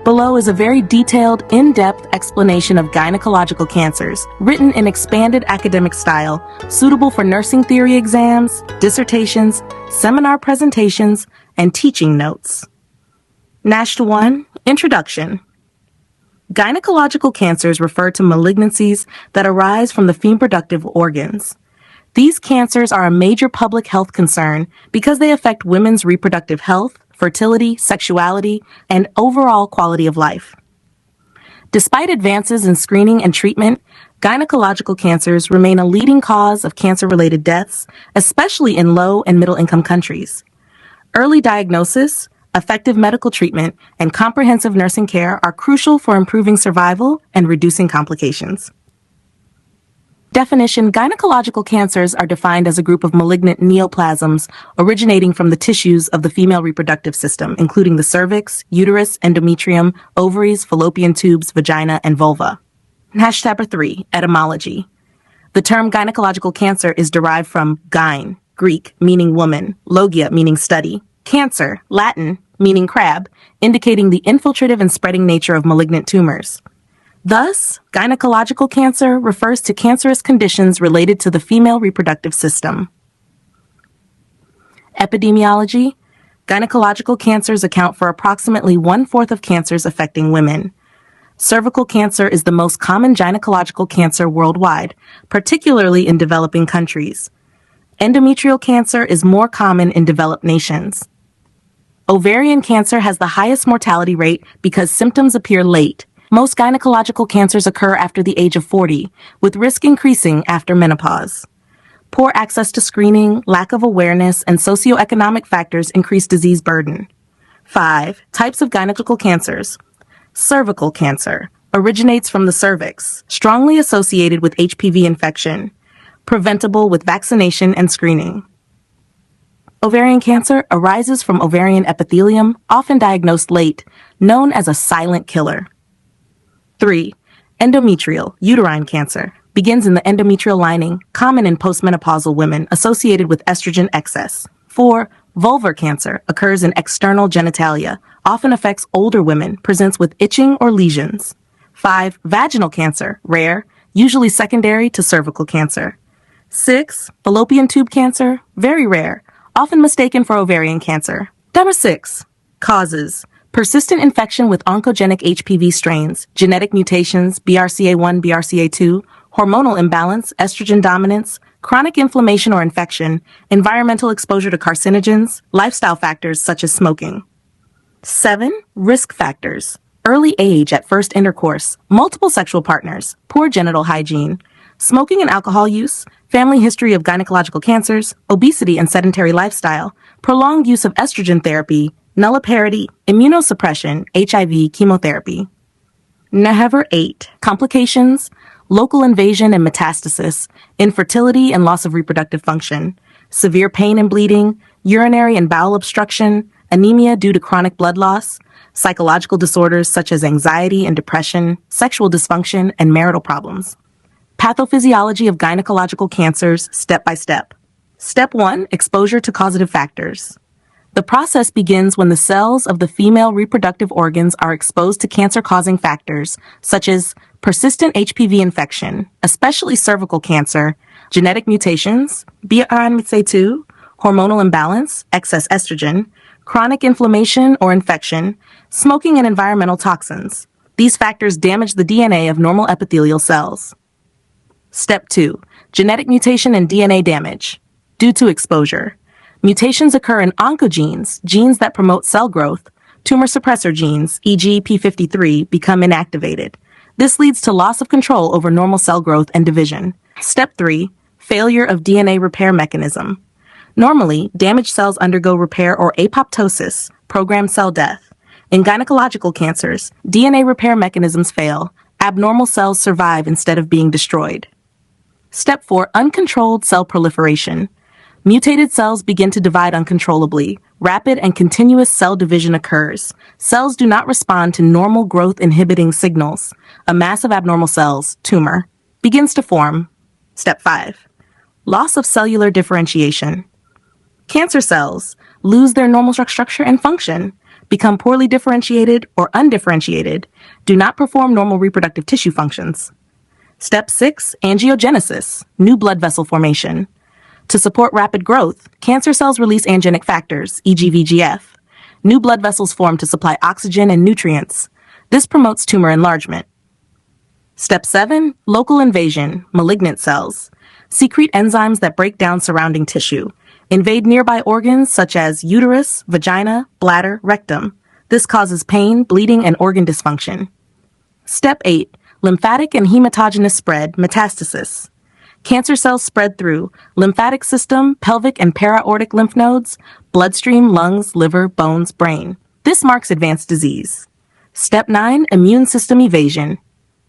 Below is a very detailed, in-depth explanation of gynecological cancers, written in expanded academic style, suitable for nursing theory exams, dissertations, seminar presentations, and teaching notes. NASH 1, Introduction. Gynecological cancers refer to malignancies that arise from the reproductive organs. These cancers are a major public health concern because they affect women's reproductive health, fertility, sexuality, and overall quality of life. Despite advances in screening and treatment, gynecological cancers remain a leading cause of cancer-related deaths, especially in low and middle-income countries. Early diagnosis, effective medical treatment, and comprehensive nursing care are crucial for improving survival and reducing complications. Definition: gynecological cancers are defined as a group of malignant neoplasms originating from the tissues of the female reproductive system, including the cervix, uterus, endometrium, ovaries, fallopian tubes, vagina, and vulva. NASH Chapter 3, Etymology. The term gynecological cancer is derived from gyne, Greek, meaning woman, logia, meaning study, cancer, Latin, meaning crab, indicating the infiltrative and spreading nature of malignant tumors. Thus, gynecological cancer refers to cancerous conditions related to the female reproductive system. Epidemiology. Gynecological cancers account for approximately 1/4 of cancers affecting women. Cervical cancer is the most common gynecological cancer worldwide, particularly in developing countries. Endometrial cancer is more common in developed nations. Ovarian cancer has the highest mortality rate because symptoms appear late. Most gynecological cancers occur after the age of 40, with risk increasing after menopause. Poor access to screening, lack of awareness, and socioeconomic factors increase disease burden. 5. Types of gynecological cancers. Cervical cancer originates from the cervix, strongly associated with HPV infection, preventable with vaccination and screening. Ovarian cancer arises from ovarian epithelium, often diagnosed late, known as a silent killer. 3. Endometrial, uterine cancer, begins in the endometrial lining, common in postmenopausal women, associated with estrogen excess. 4. Vulvar cancer occurs in external genitalia, often affects older women, presents with itching or lesions. 5. Vaginal cancer, rare, usually secondary to cervical cancer. 6. Fallopian tube cancer, very rare, often mistaken for ovarian cancer. Number 6. Causes. Persistent infection with oncogenic HPV strains, genetic mutations, BRCA1, BRCA2, hormonal imbalance, estrogen dominance, chronic inflammation or infection, environmental exposure to carcinogens, lifestyle factors such as smoking. 7. Risk factors. Early age at first intercourse, multiple sexual partners, poor genital hygiene, smoking and alcohol use, family history of gynecological cancers, obesity and sedentary lifestyle, prolonged use of estrogen therapy, nulliparity, immunosuppression, HIV, chemotherapy. Number 8. Complications, local invasion and metastasis, infertility and loss of reproductive function, severe pain and bleeding, urinary and bowel obstruction, anemia due to chronic blood loss, psychological disorders such as anxiety and depression, sexual dysfunction, and marital problems. Pathophysiology of gynecological cancers, step by step. Step 1. Exposure to causative factors. The process begins when the cells of the female reproductive organs are exposed to cancer-causing factors, such as persistent HPV infection, especially cervical cancer, genetic mutations, BRCA2, hormonal imbalance, excess estrogen, chronic inflammation or infection, smoking and environmental toxins. These factors damage the DNA of normal epithelial cells. Step 2. Genetic mutation and DNA damage. Due to exposure. Mutations occur in oncogenes, genes that promote cell growth. Tumor suppressor genes, e.g. p53, become inactivated. This leads to loss of control over normal cell growth and division. Step 3. Failure of DNA repair mechanism. Normally, damaged cells undergo repair or apoptosis, programmed cell death. In gynecological cancers, DNA repair mechanisms fail. Abnormal cells survive instead of being destroyed. Step 4. Uncontrolled cell proliferation. Mutated cells begin to divide uncontrollably. Rapid and continuous cell division occurs. Cells do not respond to normal growth-inhibiting signals. A mass of abnormal cells, tumor, begins to form. Step 5. Loss of cellular differentiation. Cancer cells lose their normal structure and function. become poorly differentiated or undifferentiated, do not perform normal reproductive tissue functions. Step 6, angiogenesis, new blood vessel formation. To support rapid growth, cancer cells release angiogenic factors, e.g. VEGF. New blood vessels form to supply oxygen and nutrients. This promotes tumor enlargement. Step 7, local invasion, malignant cells. Secrete enzymes that break down surrounding tissue. Invade nearby organs such as uterus, vagina, bladder, rectum. This causes pain, bleeding, and organ dysfunction. Step 8, lymphatic and hematogenous spread, metastasis. Cancer cells spread through lymphatic system, pelvic and para-aortic lymph nodes, bloodstream, lungs, liver, bones, brain. This marks advanced disease. Step 9, immune system evasion.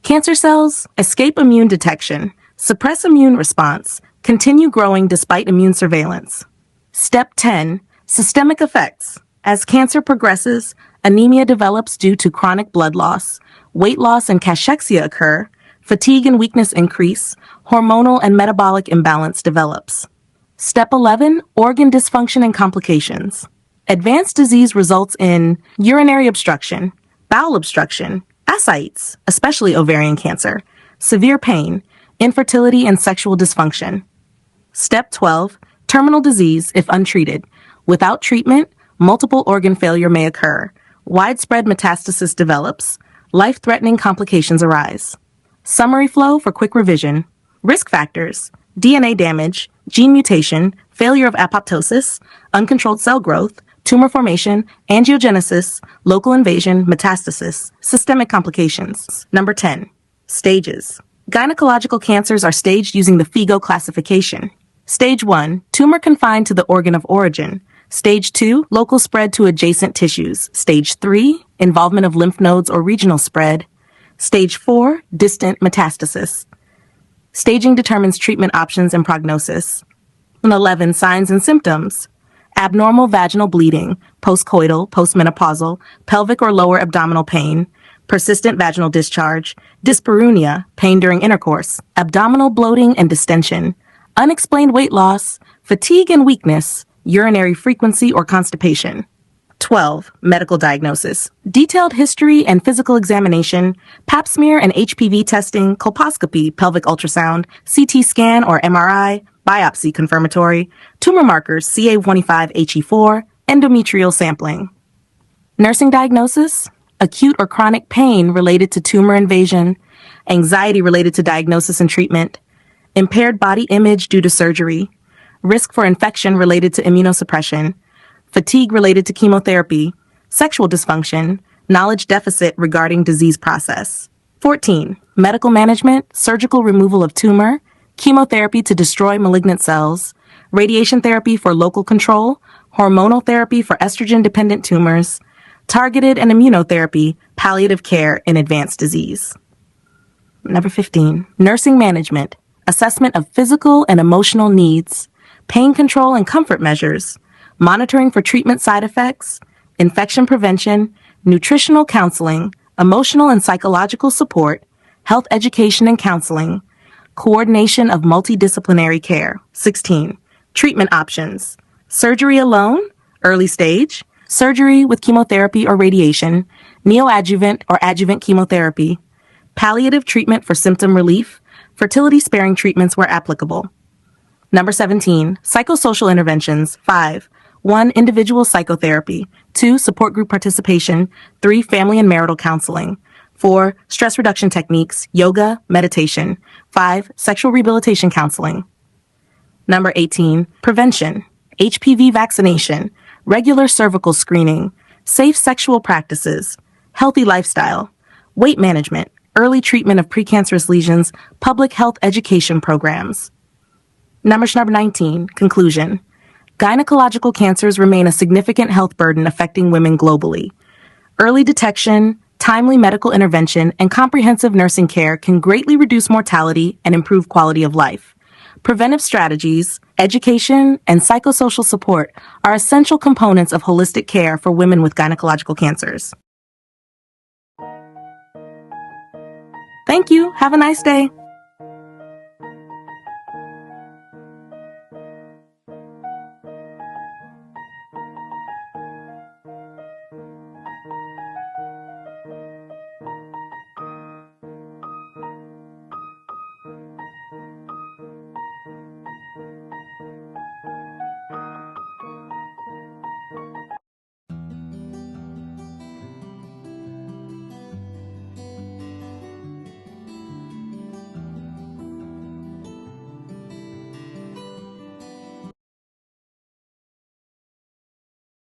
Cancer cells escape immune detection, suppress immune response, continue growing despite immune surveillance. Step 10, systemic effects. As cancer progresses, anemia develops due to chronic blood loss, weight loss and cachexia occur, fatigue and weakness increase, hormonal and metabolic imbalance develops. Step 11, organ dysfunction and complications. Advanced disease results in urinary obstruction, bowel obstruction, ascites, especially ovarian cancer, severe pain, infertility and sexual dysfunction. Step 12, terminal disease if untreated. Without treatment, multiple organ failure may occur, widespread metastasis develops, life-threatening complications arise. Summary flow for quick revision. Risk factors: DNA damage, gene mutation, failure of apoptosis, uncontrolled cell growth, tumor formation, angiogenesis, local invasion, metastasis, systemic complications. Number 10. Stages. Gynecological cancers are staged using the FIGO classification. Stage 1, tumor confined to the organ of origin. Stage 2, local spread to adjacent tissues. Stage 3, involvement of lymph nodes or regional spread. Stage 4, distant metastasis. Staging determines treatment options and prognosis. 11, signs and symptoms. Abnormal vaginal bleeding, postcoital, postmenopausal, pelvic or lower abdominal pain, persistent vaginal discharge, dyspareunia, pain during intercourse, abdominal bloating and distension, unexplained weight loss, fatigue and weakness, urinary frequency or constipation. 12. Medical diagnosis. Detailed history and physical examination, pap smear and HPV testing, colposcopy, pelvic ultrasound, CT scan or MRI, biopsy confirmatory, tumor markers CA25HE4, endometrial sampling. Nursing diagnosis. Acute or chronic pain related to tumor invasion, anxiety related to diagnosis and treatment, impaired body image due to surgery, risk for infection related to immunosuppression, fatigue related to chemotherapy, sexual dysfunction, knowledge deficit regarding disease process. 14. Medical management, surgical removal of tumor, chemotherapy to destroy malignant cells, radiation therapy for local control, hormonal therapy for estrogen-dependent tumors, targeted and immunotherapy, palliative care in advanced disease. Number 15. Nursing management, assessment of physical and emotional needs, pain control and comfort measures, monitoring for treatment side effects, infection prevention, nutritional counseling, emotional and psychological support, health education and counseling, coordination of multidisciplinary care. 16. Treatment options, surgery alone, early stage, surgery with chemotherapy or radiation, neoadjuvant or adjuvant chemotherapy, palliative treatment for symptom relief, fertility-sparing treatments where applicable. Number 17, psychosocial interventions. 5. 1. Individual psychotherapy. 2. Support group participation. 3. Family and marital counseling. 4. Stress reduction techniques, yoga, meditation. 5. Sexual rehabilitation counseling. Number 18, prevention. HPV vaccination, regular cervical screening, safe sexual practices, healthy lifestyle, weight management, early treatment of precancerous lesions, public health education programs. Number 19, conclusion. Gynecological cancers remain a significant health burden affecting women globally. Early detection, timely medical intervention, and comprehensive nursing care can greatly reduce mortality and improve quality of life. Preventive strategies, education, and psychosocial support are essential components of holistic care for women with gynecological cancers. Thank you. Have a nice day.